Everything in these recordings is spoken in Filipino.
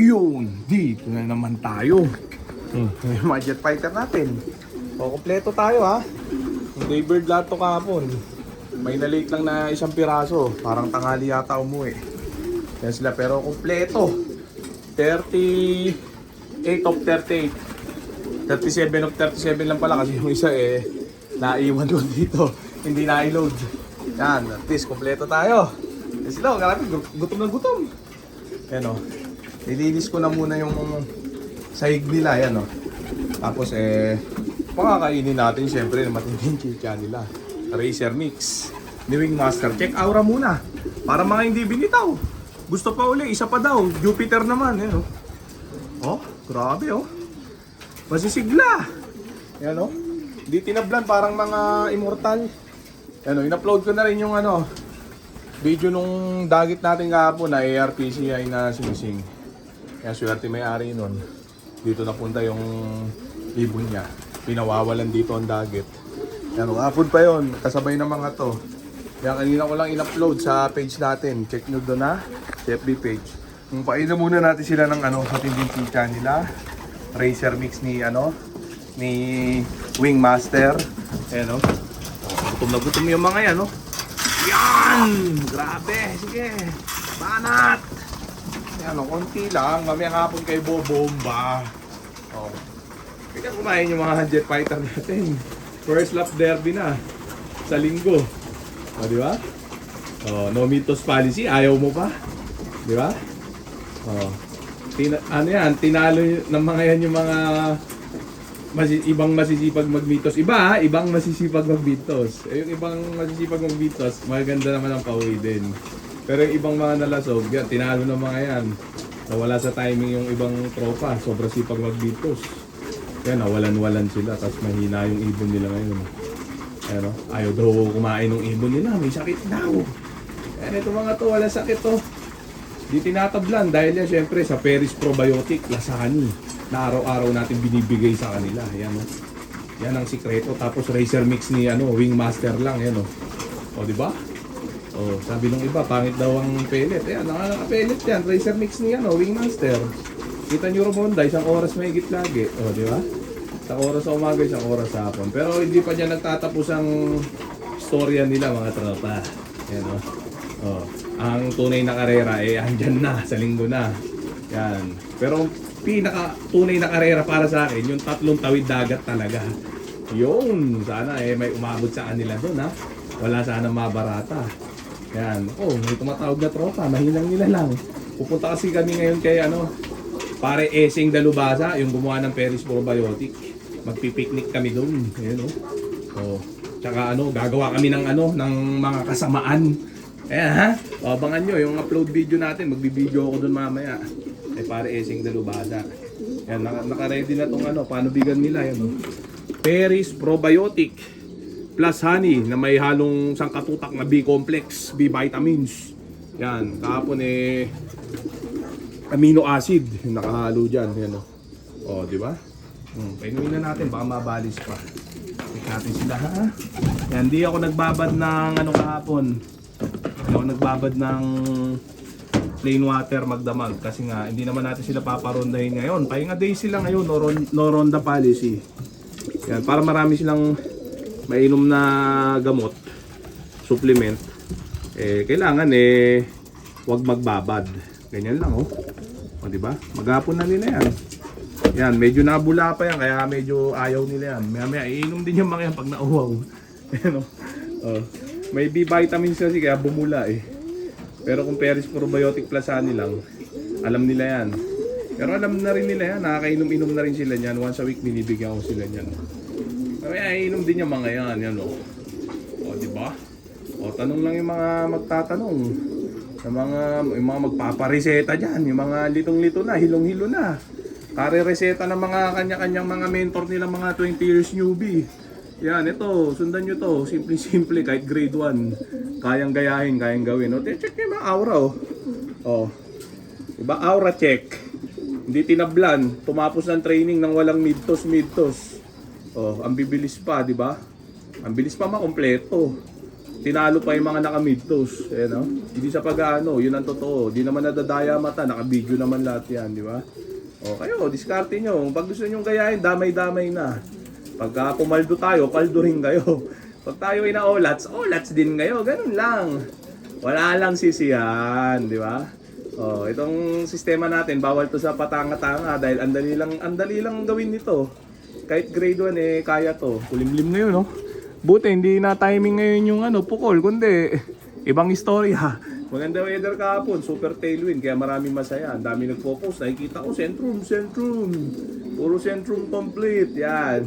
Yun, dito na naman tayo. Yung mga jet fighter natin. O, kompleto tayo ha. Yung Daybird lahat to kahapon. May na-late lang na isang piraso. Parang tanghali yata umuwi. Yan sila, pero kompleto. 38 of 38. 37 of 37 lang pala kasi yung isa naiwan doon dito. Hindi na-load. Yan, at least kompleto tayo. Yan sila, grabe, gutom na gutom. Yan o. Nilinis ko na muna yung sahig nila, yan o. Tapos pakakainin natin syempre na matinding chicha nila. Racer Mix ni Wing Master. Check aura muna para mga hindi binitaw. Gusto pa uli, isa pa daw. Jupiter naman, yan o. Oh, grabe o. Masisigla. Yan o. Hindi tinablan, parang mga immortal. Yan o, in-upload ko na rin yung video nung dagit natin kahapon na ARPCI na sinising. Kaya swerte may-ari nun. Dito napunta yung ibon niya. Pinawawalan dito ang dagit. Yan, hapon pa yon, kasabay ng mga to. Kaya kanina ko lang in-upload sa page natin. Check nyo doon na, sa FB page. Painom muna natin sila ng sa tinding chicha nila. Racer Mix ni ni Wing Master. Ayan o. Gutom na gutom yung mga yan, no? Yan! Grabe! Sige! Banat! Yan o, konti lang. Mamayang hapon kay Bobomba. O. Kaya kumain yung mga jet fighter natin. First lap derby na. Sa linggo. O, di ba? O, no mitos policy. Ayaw mo pa? Di ba? O. Tinalo ng mga yan yung mga ibang masisipag magmitos. Ibang masisipag magmitos. Yung ibang masisipag magmitos, maganda naman ang pauwi din. Pero yung ibang mga nalasog, yan, tinalo ng mga yan. Nawala sa timing yung ibang tropa, sobrang sipag magmitos. Yan, nawalan-walan sila, tapos mahina yung ibon nila ngayon. Ayan, no? Ayaw daw kumain ng ibon nila, may sakit daw. Ayan, ito mga to, wala sakit to. Di tinatablan dahil yan syempre sa Peris Probiotic Lasani na araw-araw natin binibigay sa kanila. Yan o. Yan ang sikreto. Tapos Racer Mix ni Wing Master lang. Yan o. O diba? O sabi nung iba pangit daw ang pellet. Ayan naka-pellet yan. Racer Mix ni Wing Master. Kita nyo Romonda, isang oras may higit lagi. O diba? Isang oras sa umaga, isang oras sa hapon. Pero hindi pa dyan nagtatapos ang storya nila mga tropa. Yan o. O. Ang tunay na karera andyan na sa linggo na. Yan. Pero pinaka tunay na karera para sa akin yung 3 tawid dagat talaga. Yun, sana may umabot sa kanila doon ha. Wala sana mabarata. Yan. Oh, may tumatawag na tropa, mahinang nila lang. Pupunta kasi kami ngayon kay pare Esing Dalubasa, yung gumawa ng Peris Probiotic. Magpipiknik kami doon. Ayun oh. Oh, tsaka gagawa kami ng ng mga kasamaan. Ayan ha, abangan nyo yung upload video natin, magbibideo ako dun mamaya. Pare Esing Dalubasa. Yan, naka-ready na tong paano bigan nila yan. Peris Probiotic plus honey na may halong sangkatutak na B-complex, B-vitamins. Yan, kahapon amino acid yung nakahalo dyan. Yan o, di ba? Painumin na natin, baka mabalis pa. Check natin sila ha. Yan, di ako nagbabad ng kahapon. Ako nagbabad ng plain water magdamag kasi nga hindi naman natin sila paparondahin ngayon. Pahinga day sila ngayon, no ronda policy. Yan, para marami silang mainom na gamot, supplement. Kailangan wag magbabad. Ganyan lang oh. O di ba? Maghapon na nila yan. Yan, medyo nabula pa yan kaya medyo ayaw nila yan. Maya iinom din yung mga yan pag nauwaw. Ayan oh. Oh. May B vitamins kasi kaya bumula Pero kung Peris Probiotic plus honey lang, alam nila yan. Pero alam na rin nila yan, nakakainom-inom na rin sila niyan. Once a week binibigyan ko sila niyan. Kaya iinom din yung mga yan, yan o. O, diba? O, tanong lang yung mga magtatanong. Yung mga magpapareseta dyan, yung mga litong-lito na, hilong-hilo na. Kare-reseta ng mga kanya-kanyang mga mentor nila, mga 20 years newbie. Yan, ito, sundan nyo to. Simple-simple, kahit grade 1. Kayang gayahin, kayang gawin. O, check nyo yung mga aura, oh. O, diba, aura check. Hindi tinablan. Tumapos ng training ng walang midtos. O, ang bibilis pa, diba? Ang bilis pa makompleto. tinalo pa yung mga naka-mid-toes. Eh, no? Hindi sa pag-ano, yun ang totoo. Di naman nadadaya mata, naka-video naman lahat yan, di ba? O kayo, diskarte nyo. Pag gusto nyo gayahin, damay-damay na. Pagka pumaldo tayo, paldo rin kayo. Pag tayo ay na-olats, olats din kayo. Ganun lang. Wala lang sisiyan, di ba? O, itong sistema natin, bawal to sa patanga-tanga dahil andali lang gawin nito. Kahit grade 1 eh, kaya to. Kulimlim ngayon, no? Buti, hindi na timing ngayon yung pukol, kundi ibang istorya. Maganda weather kahapon, super tailwind, kaya maraming masaya. Ang dami nagpo-post, nakikita ko, Centrum. Puro Centrum complete, yan.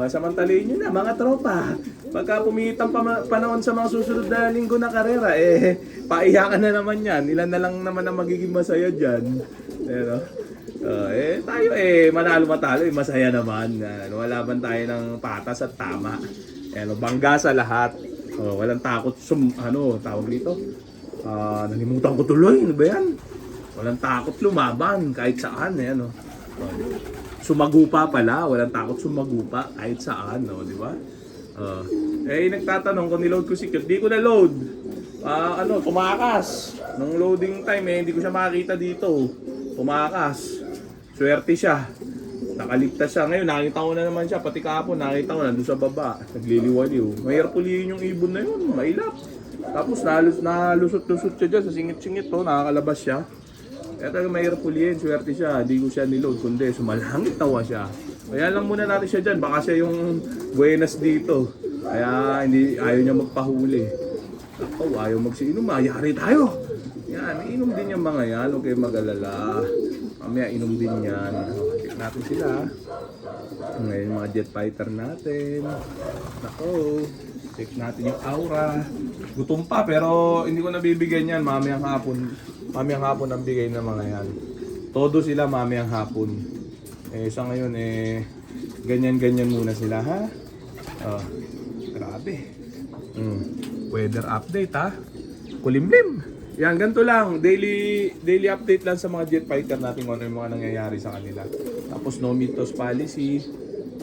Samantalin nyo na, mga tropa. Pagka pumitang panahon sa mga susunod na linggo na karera, paiyakan na naman yan. Ilan na lang naman ang magiging masaya dyan. Pero, tayo manalo matalo, masaya naman. Wala man tayo ng patas at tama. Bangga sa lahat. Walang takot tawag dito. Nalimutan ko tuloy, ano ba yan? Walang takot lumaban kahit saan, sumagupa pala, walang takot sumagupa kahit saan, di ba? Nagtatanong kung niload ko si Cute, di ko na load. Tumakas. Nung loading time, hindi ko siya makakita dito. Tumakas. Swerte siya. Nakaligtas siya. Ngayon, nakita ko na naman siya. Pati kahapon, nakita ko nandun sa baba. Nagliliwaliw. Mahirap pulihin yung ibon na yun. Mailap. Tapos nalusot-lusot siya dyan sa singit-singit. Nakakalabas siya. Kaya talaga mahirap pulihin. Swerte siya. Hindi ko siya niload. Kundi sumalangit tawa siya. Kaya lang muna natin siya dyan. Baka siya yung buenas dito. Kaya ayaw niya magpahuli. Ayaw magsiinom. Mayari tayo. Yan. Inom din yung mga yan. Huwag kayong mag-alala. Mamaya inom din yan. Check natin sila. Ngayon yung mga jet fighter natin. Nako. Check natin yung aura. Gutom pa pero hindi ko nabibigyan yan. Mamayang hapon. Mamayang hapon ang bigay ng mga yan. Todo sila mamayang hapon. Sa ngayon ganyan-ganyan muna sila, ha? Grabe. Weather update, ha? Kulimlim. Yan, ganito lang. Daily update lang sa mga jet fighter natin kung ano yung mga nangyayari sa kanila. Tapos no meet-toss policy.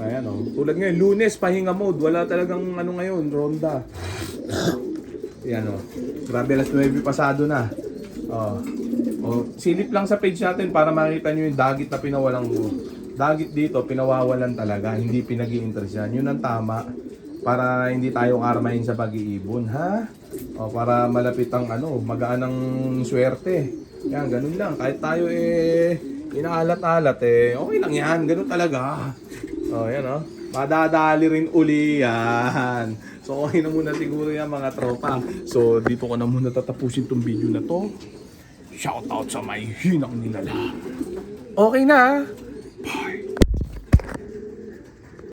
Ayan, tulad ngayon, Lunes, pahinga mode. Wala talagang ngayon, ronda. Yan, grabe, alas 9 pasado na. Silip lang sa page natin para makita nyo yung dagit na pinawalang dagit dito, pinawawalan talaga. Hindi pinag-i-interest yan. Yun ang tama. Para hindi tayo karmahin sa pag-iibon, ha? Para malapit ang magaan ang swerte. Yan, ganun lang. Kahit tayo inaalat-alat okay lang yan. Ganun talaga. Yan madadali rin uli yan. So okay na muna siguro yan mga tropa. So dito ko na muna tatapusin tong video na to. Shoutout sa may hinang nilala. Okay na, ha?